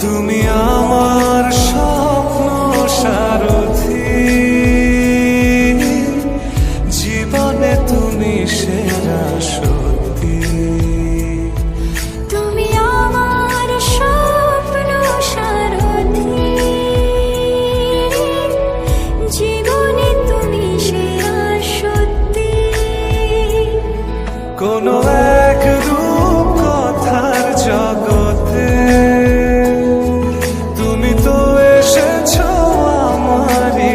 তুমি আমার স্বপ্ন সারথি, জীবনে তুমি সেরা সত্যি। তুমি আমার স্বপ্ন সারথি, জীবনে তুমি সেরা সত্যি। কোনো এক রূপ কথার জগতে তুমি তো এসেছো আমারই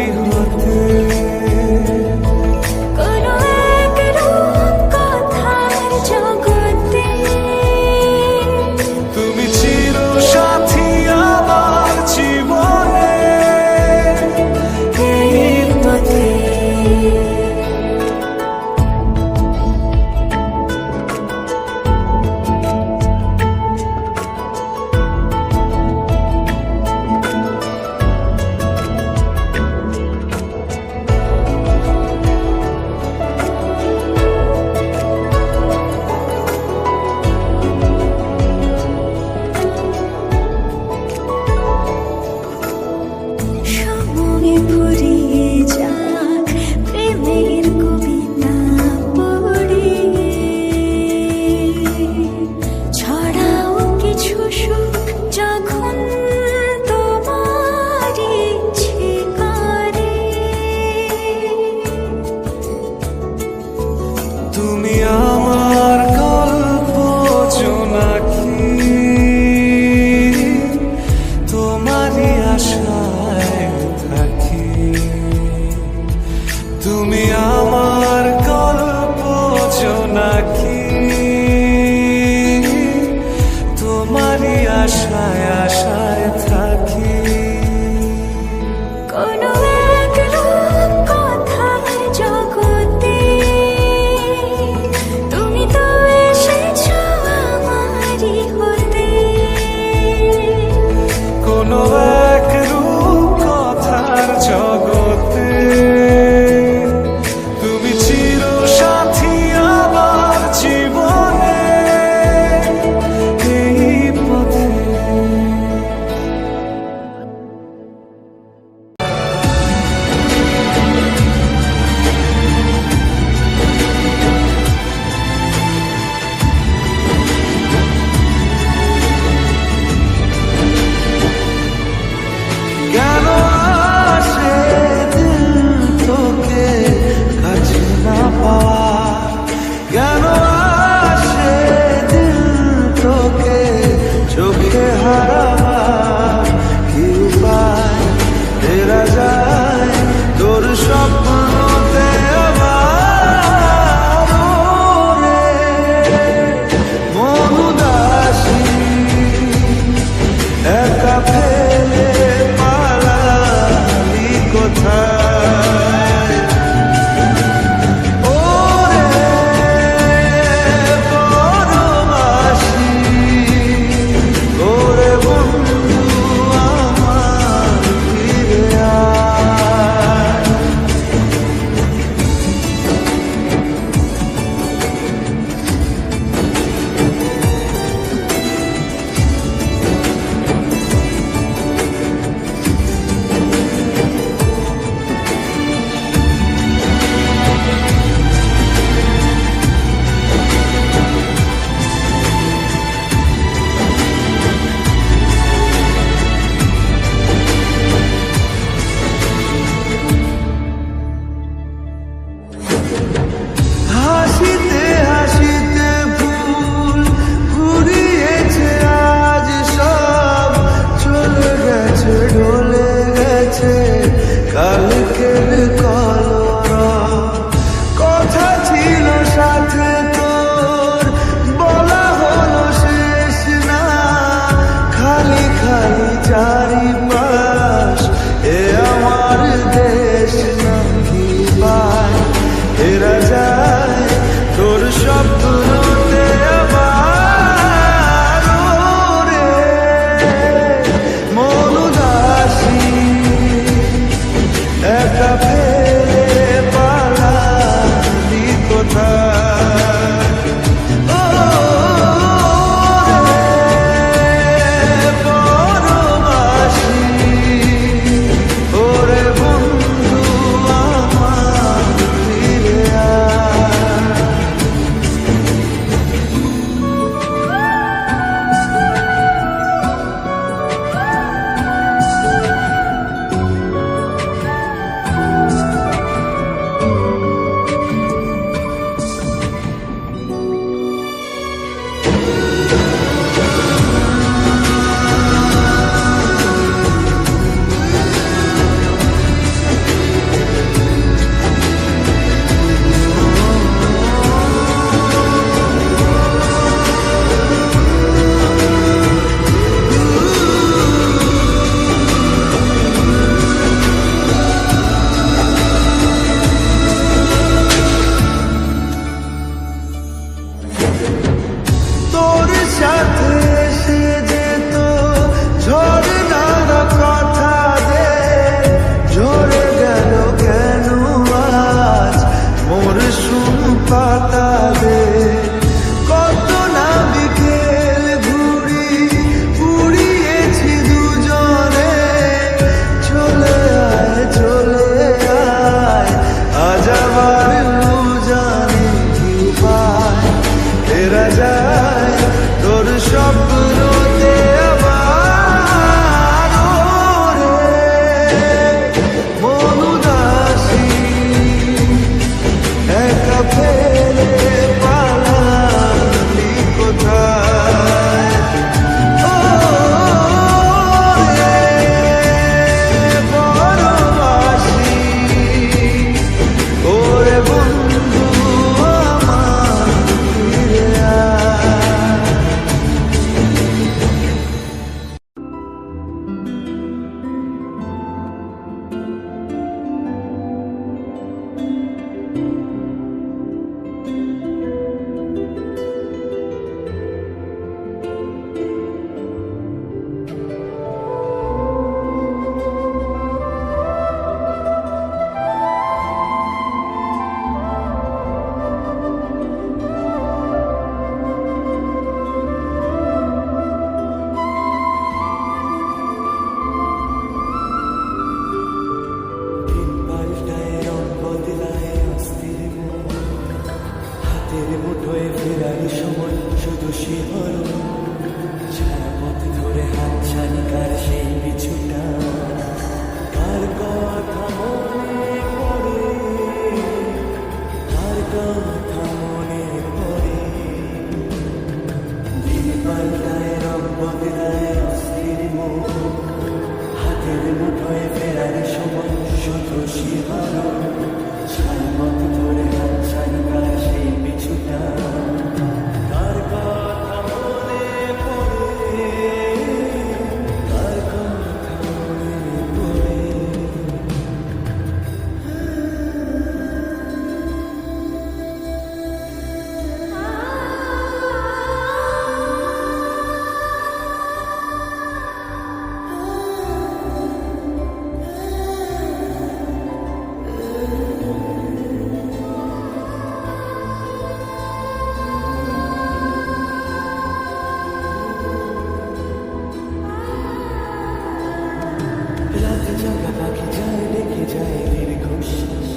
হাতের মুঠোয় ফেরার সময় শুধু শিহরণ, ছায়াপথ ধরে হাতছানি কার সেই পিছুটা, কার কথা মনে পড়ে, কার কথা মনে পড়ে। রাতে জাগা পাখি যায় ডেকে যায় দীর্ঘশ্বাস,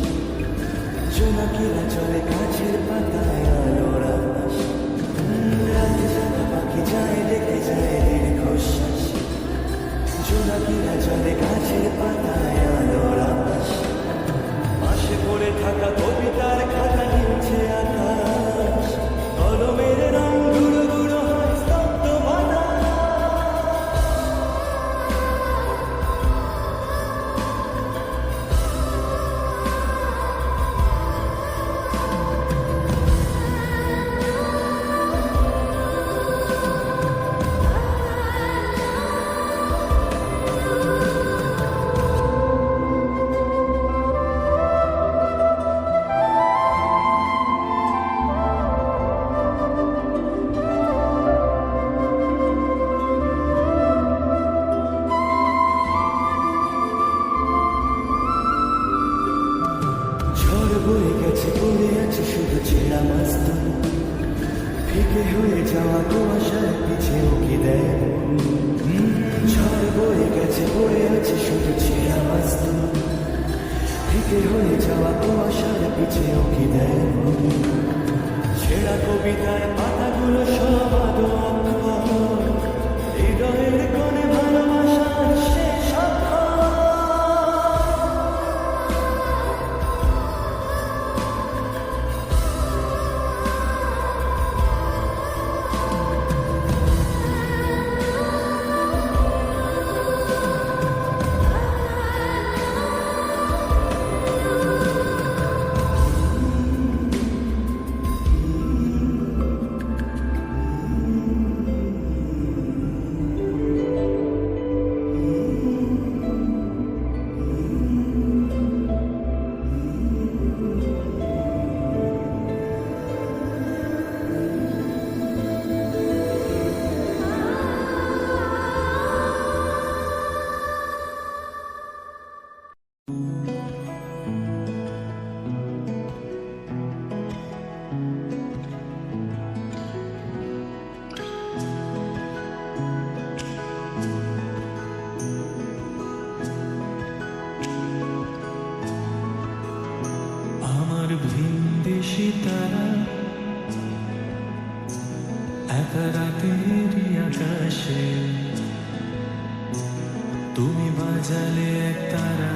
জোনাকিরা চলে গাছের পাতায় আলোর আকাশ। রাতে জাগা পাখি যায় ডেকে যায় দীর্ঘশ্বাস, জোনাকিরা চলে গাছের পাতায় আলোর আকাশ। পাশে পড়ে থাকা কবিতার খাতা নিচে আকাশ, কলমের রং গুঁড়ো গুঁড়ো হয় স্তব্ধ বাতাস। ঝড় বয়ে গেছে পড়ে আছে শুধু ছেঁড়া মাস্তুল, ফিকে হয়ে যাওয়া কুয়াশার পিছে উকি দেয় মন। ঝড় বয়ে গেছে পড়ে আছে শুধু ছেঁড়া মাস্তুল, ফিকে হয়ে যাওয়া কুয়াশার পিছে উকি দেয় মন। ছেঁড়া কবিতার পাতাগুলো সব আদো অক্ষর, হৃদয়ের কোণে ভালোবাসার শেষ অক্ষর। আমার ভিনদেশি তারা এত রাতেরই আকাশে, তুমি বাজালে এক তারা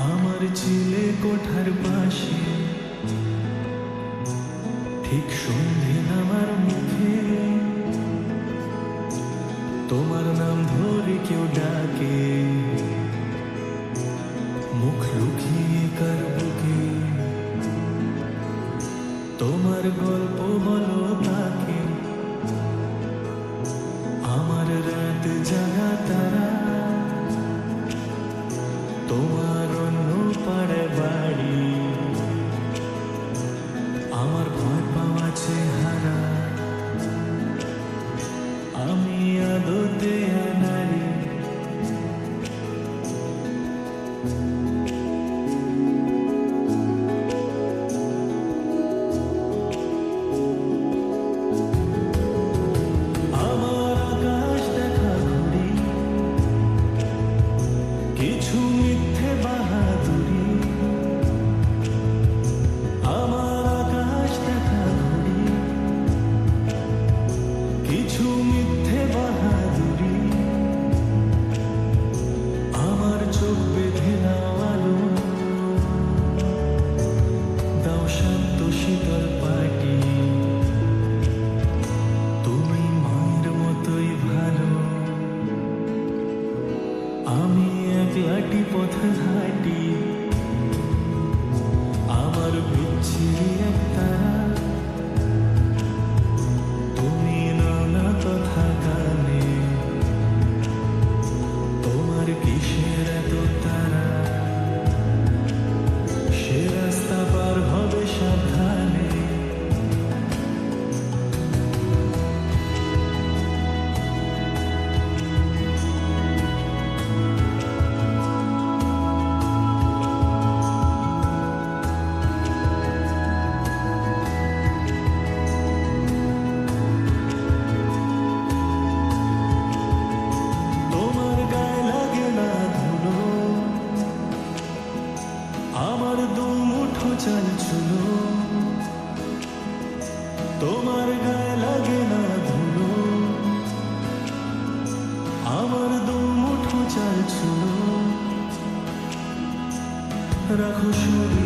আমার চিলে কোঠার পাশে। ঠিক সন্ধে নামার মুখে তোমার নাম ধরে কেউ ডাকে, মুখ লুকিয়ে কার বুকে তোমার গল্প বলো তাকে। আমার রাত জাগা তারা তোমার অন্য পাড়ে বাড়ি, আমার ভয় পাওয়া চেহারা আমি আদতে নারী। আমার আকাশ দেখা ঘুরি, কিছু মিথ্যে বা একটি পথ হাঁটি, আমার বিচ্ছিরি এক তারা, তুমি নানা কথা গানে, তোমার কিসের এত তারা, সে রাস্তা পার হবে সাবধানে। তোমার গায়ে লাগে না ধুলো, আমার দু মুঠো চাল ছুলো, তোমার গায়ে লাগে না ধুলো, আমার দু মুঠো চাল ছুলো, রাখো শরীর